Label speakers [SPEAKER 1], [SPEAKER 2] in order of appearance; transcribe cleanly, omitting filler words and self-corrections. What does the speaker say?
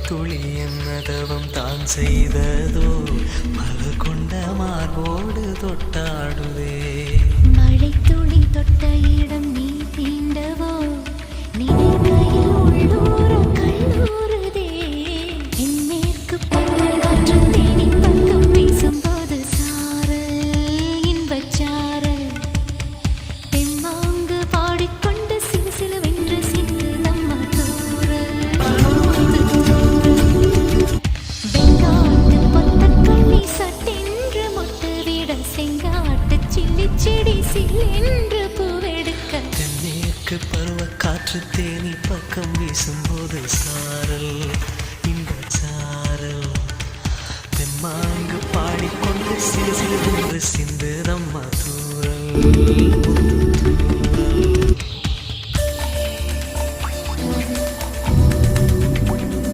[SPEAKER 1] துளி என்னதவம் தான் செய்ததோ மலர் கொண்ட மார்போடு தொட்டாடுதே.
[SPEAKER 2] மழை துளி தொட்ட இடம் நீ தீண்டவோ நினைக்கையில் உள்ளூர கல்லூருதே. என் மேற்கு பக்கம் காற்று தேனி பக்கம் வீசும்போது சாரல் இன்பச்சாரல் தெம்மாங்கு பாடிக்கொண்டு சிலு சிலுவென்று சிந்து நம்ம தூரல். வெங்காட்டு பொத்த கள்ளி சட்டென்று மொட்டு விட செங்காட்டு சில்லி செடி சில்லென்று பூவெடுக்க.
[SPEAKER 1] தென்மேற்கு பருவ காற்று தேனி பக்கம் வீசும்போது சாரல் இன்பச்சாரல் தெம்மாங்கு பாடிக்கொண்டு சிறு சிறு சிந்து நம்ம தூரல்.